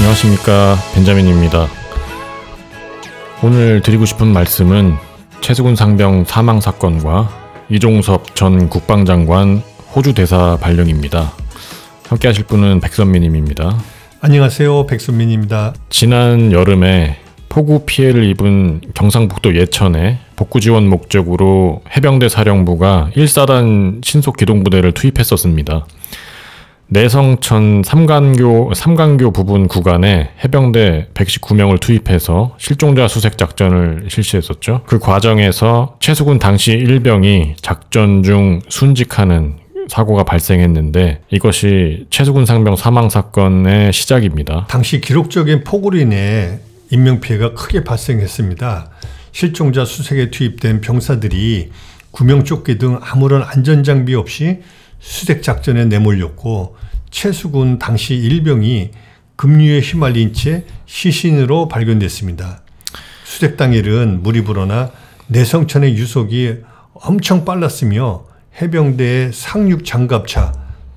안녕하십니까, 벤자민입니다. 오늘 드리고 싶은 말씀은 최수근 상병 사망 사건과 이종섭 전 국방장관 호주 대사 발령입니다. 함께 하실 분은 백선미님입니다. 안녕하세요, 백선민입니다. 지난 여름에 폭우 피해를 입은 경상북도 예천에 복구 지원 목적으로 해병대 사령부가 1사단 신속기동부대를 투입했었습니다. 내성천 삼강교 부분 구간에 해병대 119명을 투입해서 실종자 수색 작전을 실시했었죠. 그 과정에서 최수근 당시 일병이 작전 중 순직하는 사고가 발생했는데 이것이 최수근 상병 사망 사건의 시작입니다. 당시 기록적인 폭우로 인해 인명피해가 크게 발생했습니다. 실종자 수색에 투입된 병사들이 구명조끼 등 아무런 안전장비 없이 수색작전에 내몰렸고 최수근 당시 일병이 급류에 휘말린 채 시신으로 발견됐습니다. 수색 당일은 물이 불어나 내성천의 유속이 엄청 빨랐으며 해병대의 상륙 장갑차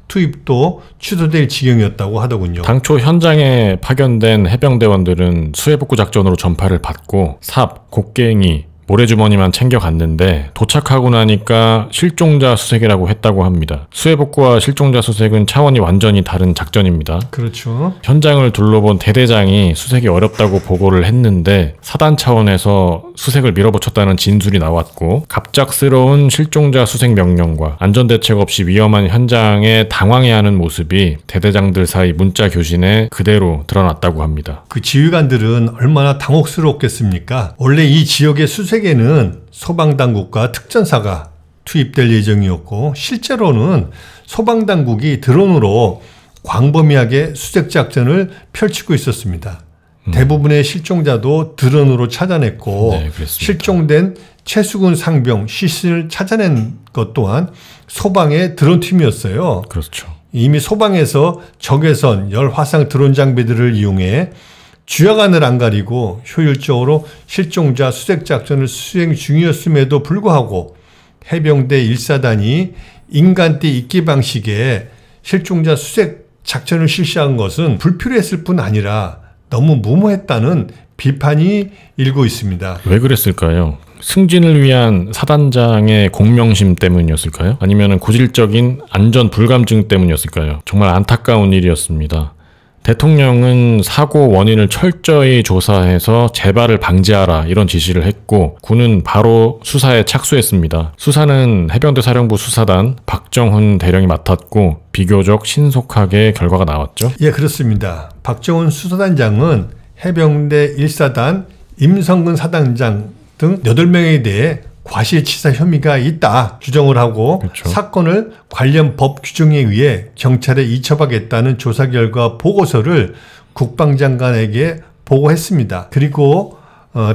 투입도 취소될 지경이었다고 하더군요. 당초 현장에 파견된 해병대원들은 수해복구 작전으로 전파를 받고 삽, 곡괭이, 모래주머니만 챙겨갔는데 도착하고 나니까 실종자 수색이라고 했다고 합니다. 수해복구와 실종자 수색은 차원이 완전히 다른 작전입니다. 그렇죠. 현장을 둘러본 대대장이 수색이 어렵다고 보고를 했는데 사단 차원에서 수색을 밀어붙였다는 진술이 나왔고 갑작스러운 실종자 수색 명령과 안전대책 없이 위험한 현장에 당황해하는 모습이 대대장들 사이 문자 교신에 그대로 드러났다고 합니다. 그 지휘관들은 얼마나 당혹스러웠겠습니까? 원래 이 지역의 수색에는 소방당국과 특전사가 투입될 예정이었고 실제로는 소방당국이 드론으로 광범위하게 수색작전을 펼치고 있었습니다. 대부분의 실종자도 드론으로 찾아냈고 네, 실종된 최수근 상병 시신을 찾아낸 것 또한 소방의 드론팀이었어요. 그렇죠. 이미 소방에서 적외선, 열화상 드론 장비들을 이용해 주야간을 안 가리고 효율적으로 실종자 수색작전을 수행 중이었음에도 불구하고 해병대 1사단이 인간띠 잊기 방식의 실종자 수색 작전을 실시한 것은 불필요했을 뿐 아니라 너무 무모했다는 비판이 일고 있습니다. 왜 그랬을까요? 승진을 위한 사단장의 공명심 때문이었을까요? 아니면 고질적인 안전 불감증 때문이었을까요? 정말 안타까운 일이었습니다. 대통령은 사고 원인을 철저히 조사해서 재발을 방지하라 이런 지시를 했고 군은 바로 수사에 착수했습니다. 수사는 해병대 사령부 수사단 박정훈 대령이 맡았고 비교적 신속하게 결과가 나왔죠. 예, 그렇습니다. 박정훈 수사단장은 해병대 1사단 임성근 사단장 등 8명에 대해 과실치사 혐의가 있다 규정을 하고 그렇죠. 사건을 관련 법 규정에 의해 경찰에 이첩하겠다는 조사 결과 보고서를 국방장관에게 보고했습니다. 그리고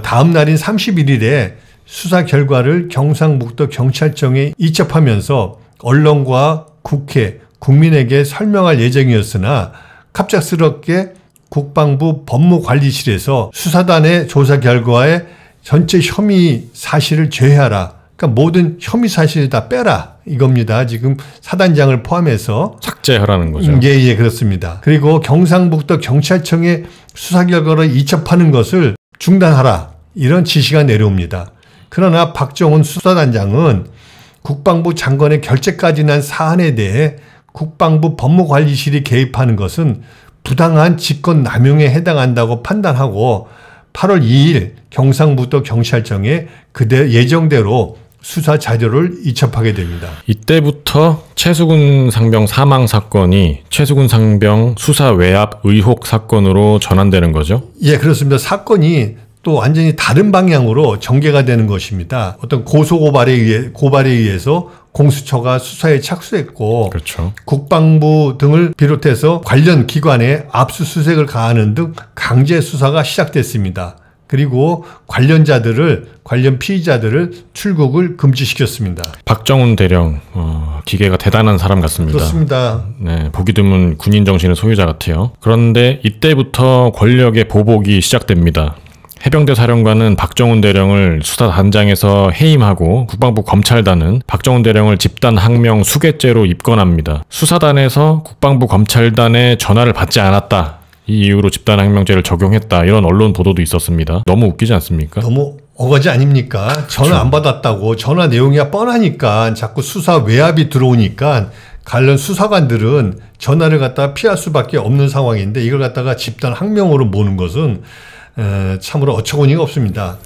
다음 날인 31일에 수사 결과를 경상북도 경찰청에 이첩하면서 언론과 국회, 국민에게 설명할 예정이었으나 갑작스럽게 국방부 법무관리실에서 수사단의 조사 결과에 전체 혐의 사실을 제외하라. 그러니까 모든 혐의 사실을 다 빼라. 이겁니다. 지금 사단장을 포함해서. 삭제하라는 거죠. 예, 그렇습니다. 그리고 경상북도 경찰청에 수사 결과를 이첩하는 것을 중단하라. 이런 지시가 내려옵니다. 그러나 박정훈 수사단장은 국방부 장관의 결재까지 난 사안에 대해 국방부 법무관리실이 개입하는 것은 부당한 직권남용에 해당한다고 판단하고 8월 2일 경상북도 경찰청에 그대 예정대로 수사 자료를 이첩하게 됩니다. 이때부터 최수근 상병 사망 사건이 최수근 상병 수사 외압 의혹 사건으로 전환되는 거죠? 예, 그렇습니다. 사건이 또 완전히 다른 방향으로 전개가 되는 것입니다. 어떤 고발에 의해서 공수처가 수사에 착수했고 그렇죠. 국방부 등을 비롯해서 관련 기관에 압수수색을 가하는 등 강제 수사가 시작됐습니다. 그리고 관련 피의자들을 출국을 금지시켰습니다. 박정훈 대령 기계가 대단한 사람 같습니다. 그렇습니다. 네, 보기 드문 군인 정신의 소유자 같아요. 그런데 이때부터 권력의 보복이 시작됩니다. 해병대 사령관은 박정훈 대령을 수사단장에서 해임하고 국방부 검찰단은 박정훈 대령을 집단 항명 수괴죄로 입건합니다. 수사단에서 국방부 검찰단의 전화를 받지 않았다. 이 이후로 집단항명죄를 적용했다. 이런 언론 보도도 있었습니다. 너무 웃기지 않습니까? 너무 어거지 아닙니까? 전화 안 받았다고. 전화 내용이 뻔하니까 자꾸 수사 외압이 들어오니까 관련 수사관들은 전화를 갖다가 피할 수밖에 없는 상황인데 이걸 갖다가 집단항명으로 모는 것은 참으로 어처구니가 없습니다.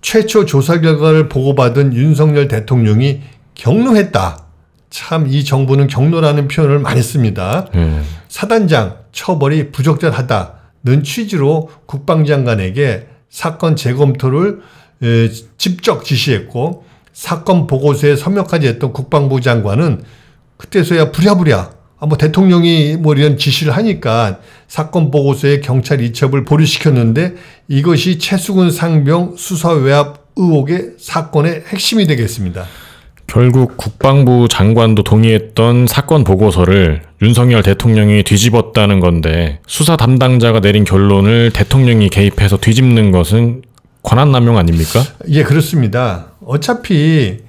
최초 조사 결과를 보고받은 윤석열 대통령이 격노했다. 참 이 정부는 격노라는 표현을 많이 씁니다. 사단장 처벌이 부적절하다는 취지로 국방장관에게 사건 재검토를 직접 지시했고 사건 보고서에 서명까지 했던 국방부 장관은 그때서야 부랴부랴 뭐 대통령이 뭐 이런 지시를 하니까 사건 보고서에 경찰 이첩을 보류시켰는데 이것이 최수근 상병 수사 외압 의혹의 사건의 핵심이 되겠습니다. 결국 국방부 장관도 동의했던 사건 보고서를 윤석열 대통령이 뒤집었다는 건데 수사 담당자가 내린 결론을 대통령이 개입해서 뒤집는 것은 권한남용 아닙니까? 예, 그렇습니다. 어차피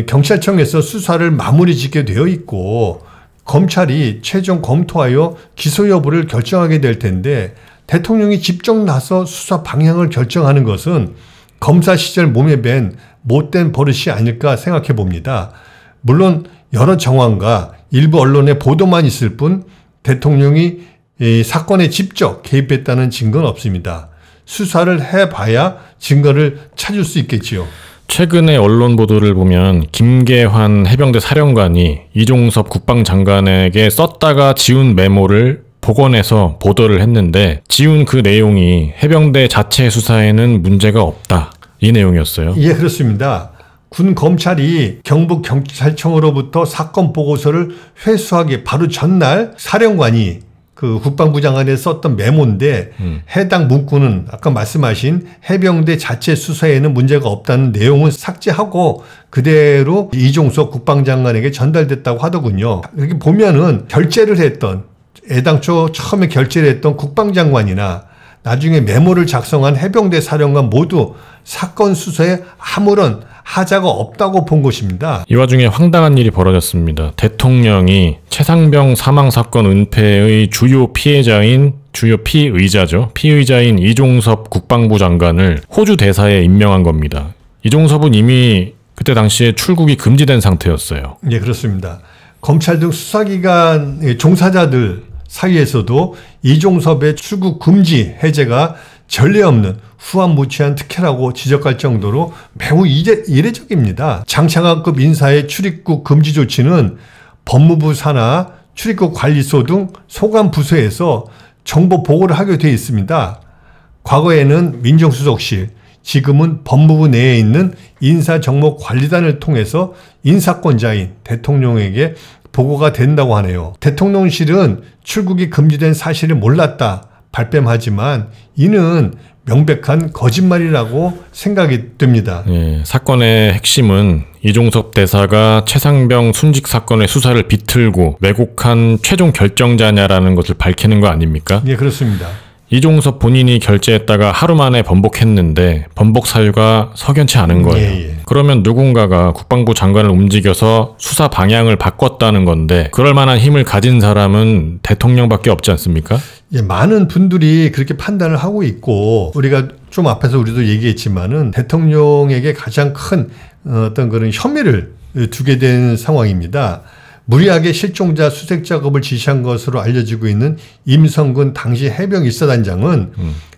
경찰청에서 수사를 마무리 짓게 되어 있고 검찰이 최종 검토하여 기소 여부를 결정하게 될 텐데 대통령이 직접 나서 수사 방향을 결정하는 것은 검사 시절 몸에 밴 못된 버릇이 아닐까 생각해 봅니다. 물론 여러 정황과 일부 언론의 보도만 있을 뿐 대통령이 이 사건에 직접 개입했다는 증거는 없습니다. 수사를 해봐야 증거를 찾을 수 있겠지요. 최근의 언론 보도를 보면 김계환 해병대 사령관이 이종섭 국방장관에게 썼다가 지운 메모를 복원해서 보도를 했는데 지운 그 내용이 해병대 자체 수사에는 문제가 없다. 이 내용이었어요. 예, 그렇습니다. 군 검찰이 경북 경찰청으로부터 사건 보고서를 회수하기 바로 전날 사령관이 그 국방부 장관에 썼던 메모인데 해당 문구는 아까 말씀하신 해병대 자체 수사에는 문제가 없다는 내용은 삭제하고 그대로 이종석 국방장관에게 전달됐다고 하더군요. 이렇게 보면은 결재를 했던 애당초 처음에 결재를 했던 국방장관이나 나중에 메모를 작성한 해병대 사령관 모두 사건 수사에 아무런 하자가 없다고 본 것입니다. 이 와중에 황당한 일이 벌어졌습니다. 대통령이 최상병 사망사건 은폐의 주요 피의자인 이종섭 국방부 장관을 호주 대사에 임명한 겁니다. 이종섭은 이미 그때 당시에 출국이 금지된 상태였어요. 예, 그렇습니다. 검찰 등 수사기관 종사자들 사이에서도 이종섭의 출국 금지 해제가 전례 없는 후한무치한 특혜라고 지적할 정도로 매우 이례적입니다. 장차관급 인사의 출입국 금지 조치는 법무부 산하 출입국 관리소 등 소관 부서에서 정보 보고를 하게 되어 있습니다. 과거에는 민정수석실, 지금은 법무부 내에 있는 인사정보관리단을 통해서 인사권자인 대통령에게 보고가 된다고 하네요. 대통령실은 출국이 금지된 사실을 몰랐다 발뺌하지만 이는 명백한 거짓말이라고 생각이 듭니다. 예, 사건의 핵심은 이종섭 대사가 최상병 순직 사건의 수사를 비틀고 왜곡한 최종 결정자냐라는 것을 밝히는 거 아닙니까? 예, 그렇습니다. 이종섭 본인이 결재했다가 하루 만에 번복했는데 번복 사유가 석연치 않은 거예요. 예. 그러면 누군가가 국방부 장관을 움직여서 수사 방향을 바꿨다는 건데 그럴 만한 힘을 가진 사람은 대통령밖에 없지 않습니까? 예, 많은 분들이 그렇게 판단을 하고 있고 우리가 좀 앞에서 우리도 얘기했지만은 대통령에게 가장 큰 어떤 그런 혐의를 두게 된 상황입니다. 무리하게 실종자 수색 작업을 지시한 것으로 알려지고 있는 임성근 당시 해병 1사단장은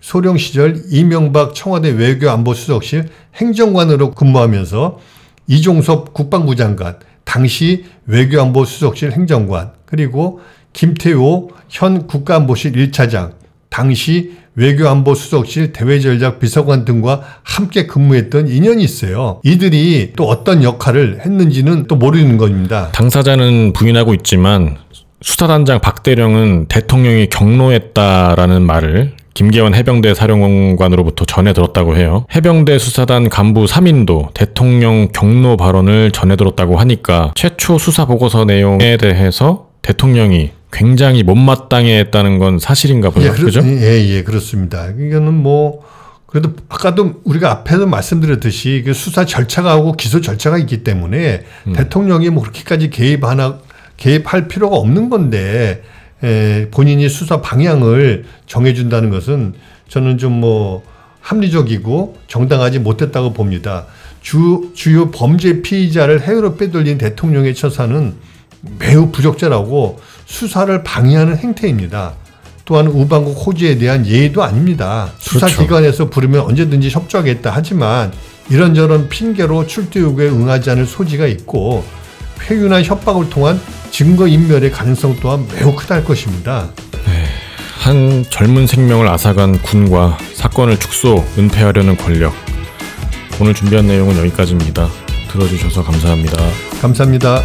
소령 시절 이명박 청와대 외교안보수석실 행정관으로 근무하면서 이종섭 국방부 장관, 당시 외교안보수석실 행정관, 그리고 김태호 현 국가안보실 1차장, 당시 외교안보수석실 대외전략 비서관 등과 함께 근무했던 인연이 있어요. 이들이 또 어떤 역할을 했는지는 또 모르는 겁니다. 당사자는 부인하고 있지만 수사단장 박대령은 대통령이 격노했다라는 말을 김계환 해병대 사령관으로부터 전해 들었다고 해요. 해병대 수사단 간부 3인도 대통령 격노 발언을 전해 들었다고 하니까 최초 수사 보고서 내용에 대해서 대통령이 굉장히 못마땅해 했다는 건 사실인가 보죠. 그죠? 예, 그렇습니다. 이거는 뭐, 그래도 아까도 우리가 앞에서 말씀드렸듯이 그 수사 절차가 하고 기소 절차가 있기 때문에 대통령이 뭐 그렇게까지 개입할 필요가 없는 건데, 본인이 수사 방향을 정해준다는 것은 저는 좀 합리적이고 정당하지 못했다고 봅니다. 주요 범죄 피의자를 해외로 빼돌린 대통령의 처사는 매우 부적절하고 수사를 방해하는 행태입니다. 또한 우방국 호주에 대한 예의도 아닙니다. 수사기관에서 부르면 언제든지 협조하겠다 하지만 이런저런 핑계로 출두 요구에 응하지 않을 소지가 있고 회유나 협박을 통한 증거인멸의 가능성 또한 매우 크다할 것입니다. 한 젊은 생명을 앗아간 군과 사건을 축소, 은폐하려는 권력. 오늘 준비한 내용은 여기까지입니다. 들어주셔서 감사합니다. 감사합니다.